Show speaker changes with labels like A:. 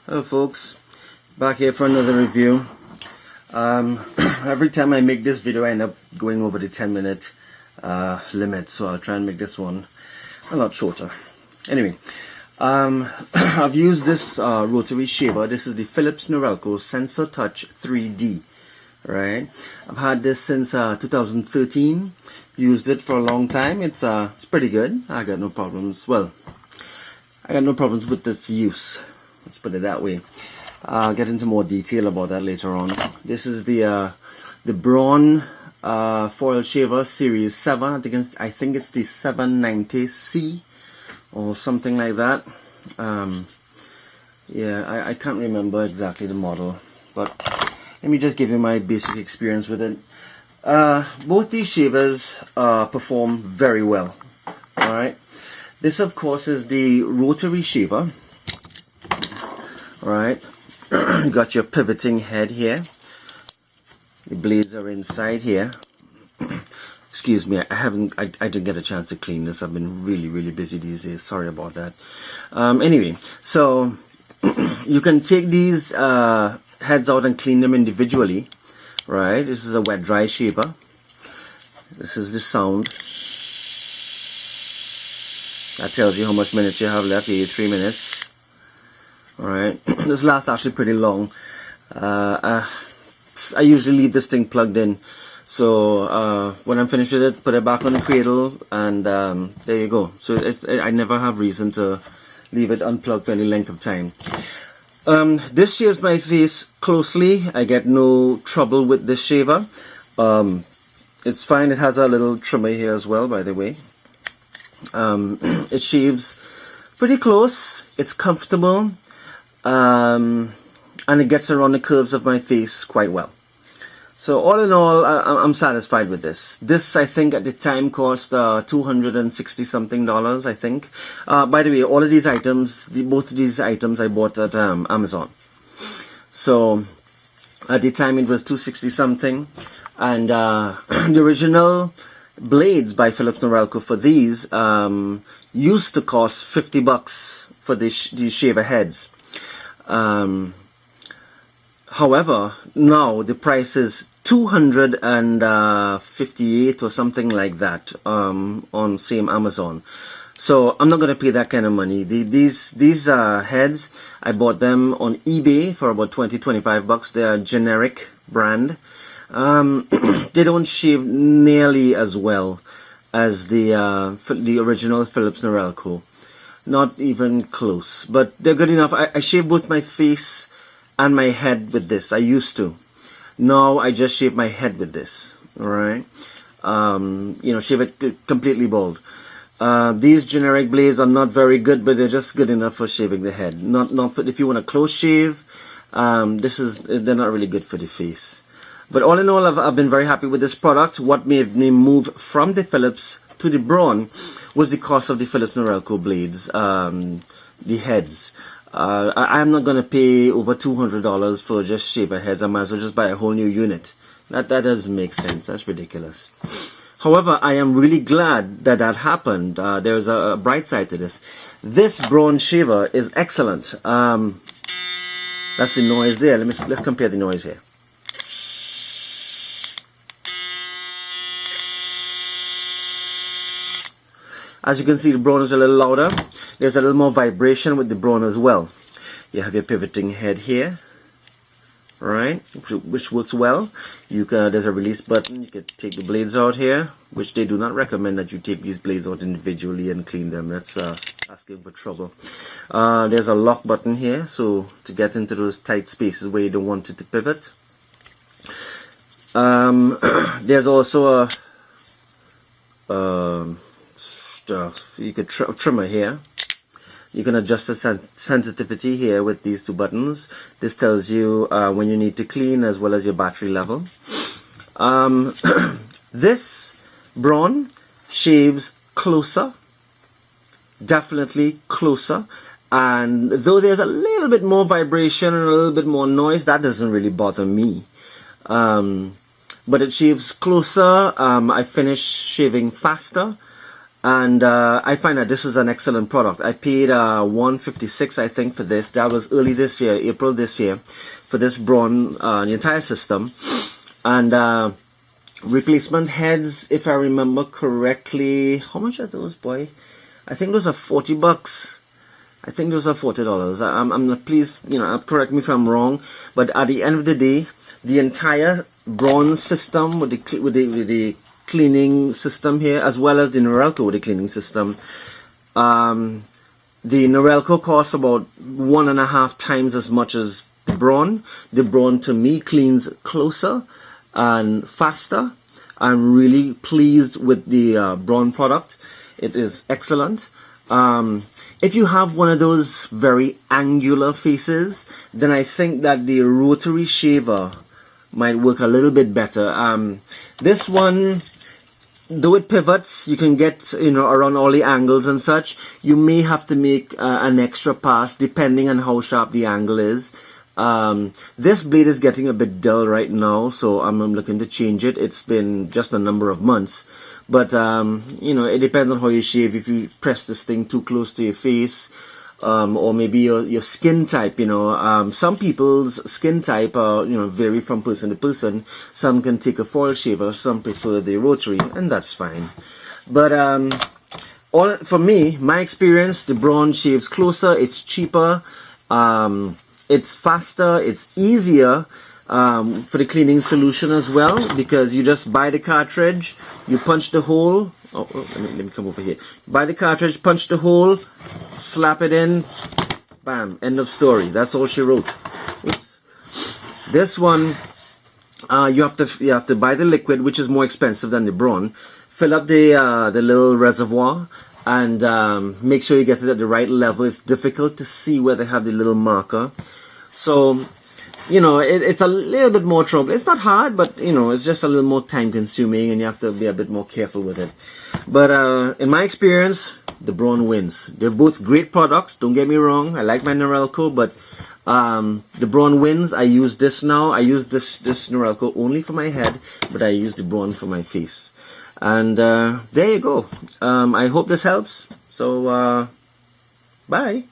A: Hello folks, back here for another review. Every time I make this video I end up going over the 10-minute limit, so I'll try and make this one a lot shorter. Anyway, I've used this rotary shaver. This is the Philips Norelco Sensor Touch 3D. Right, I've had this since 2013. Used it for a long time. It's pretty good. I got no problems. Well, I got no problems with its use. Let's put it that way. I'll get into more detail about that later on. This is the Braun foil shaver series 7. I think it's the 790C or something like that. Yeah, I can't remember exactly the model, but let me just give you my basic experience with it. Both these shavers perform very well. Alright, this of course is the rotary shaver. Alright, you got your pivoting head here. The blades are inside here. Excuse me, I didn't get a chance to clean this. I've been really busy these days. Sorry about that. Anyway, so you can take these heads out and clean them individually. Right, this is a wet dry shaver. This is the sound. That tells you how much minutes you have left. 83 minutes. Alright, this lasts actually pretty long. I usually leave this thing plugged in, so when I'm finished with it, put it back on the cradle, and there you go. So I never have reason to leave it unplugged for any length of time. This shaves my face closely. I get no trouble with this shaver. It's fine. It has a little trimmer here as well, by the way. It shaves pretty close. It's comfortable. And it gets around the curves of my face quite well. So all in all, I'm satisfied with this. This, I think, at the time cost $260 something, I think. By the way, all of these items, both of these items I bought at Amazon. So at the time it was $260 something, and the original blades by Philips Norelco for these used to cost $50 for these shaver heads. However, now the price is $258 or something like that on same Amazon. So I'm not going to pay that kind of money. These heads, I bought them on eBay for about $20-25. They are a generic brand. They don't shave nearly as well as the original Philips Norelco. Not even close, but they're good enough. I shave both my face and my head with this. I used to. Now I just shave my head with this. Alright, you know, shave it completely bald. These generic blades are not very good, but they're just good enough for shaving the head. Not for if you want a close shave. They're not really good for the face. But all in all, I've been very happy with this product. What made me move from the Philips to the Braun was the cost of the Philips Norelco blades, the heads. I'm not going to pay over $200 for just shaver heads. I might as well just buy a whole new unit. That doesn't make sense. That's ridiculous. However, I am really glad that happened. There's a bright side to this. This Braun shaver is excellent. That's the noise there. Let's compare the noise here. As you can see, the Braun is a little louder. There's a little more vibration with the Braun as well. You have your pivoting head here, right, which works well. There's a release button. You can take the blades out here, which they do not recommend that you take these blades out individually and clean them. That's asking for trouble. There's a lock button here, so to get into those tight spaces where you don't want it to pivot. There's also you could trimmer here. You can adjust the sensitivity here with these two buttons. This tells you when you need to clean as well as your battery level. This Braun shaves closer, definitely closer, and though there's a little bit more vibration and a little bit more noise, that doesn't really bother me. But it shaves closer. I finish shaving faster. And I find that this is an excellent product. I paid $156, I think, for this. That was early this year, April this year, for this Braun, the entire system. And replacement heads, if I remember correctly, how much are those, boy? I think those are $40. I think those are $40. I'm not, please, correct me if I'm wrong. But at the end of the day, the entire Braun system with the cleaning system here, as well as the Norelco with the cleaning system. The Norelco costs about 1.5 times as much as the Braun. The Braun, to me, cleans closer and faster. I'm really pleased with the Braun product. It is excellent. If you have one of those very angular faces, then I think that the rotary shaver might work a little bit better. This one, though it pivots, you can get around all the angles and such. You may have to make an extra pass depending on how sharp the angle is. This blade is getting a bit dull right now, so I'm looking to change it. It's been just a number of months, but it depends on how you shave. If you press this thing too close to your face, or maybe your skin type, some people's skin type vary from person to person. Some can take a foil shaver, some prefer the rotary, and that's fine. But for me, my experience, the Braun shaves closer, it's cheaper, it's faster, it's easier for the cleaning solution as well, because you just buy the cartridge, you punch the hole. Let me come over here. Buy the cartridge, punch the hole, slap it in, bam, end of story. That's all she wrote. Oops. This one, you have to buy the liquid, which is more expensive than the Braun. Fill up the little reservoir, and make sure you get it at the right level. It's difficult to see where they have the little marker. So, it's a little bit more trouble. It's not hard, but, it's just a little more time consuming, and you have to be a bit more careful with it. But in my experience, the Braun wins. They're both great products, don't get me wrong. I like my Norelco, but the Braun wins. I use this now. I use this Norelco only for my head, but I use the Braun for my face. And there you go. I hope this helps. So, bye.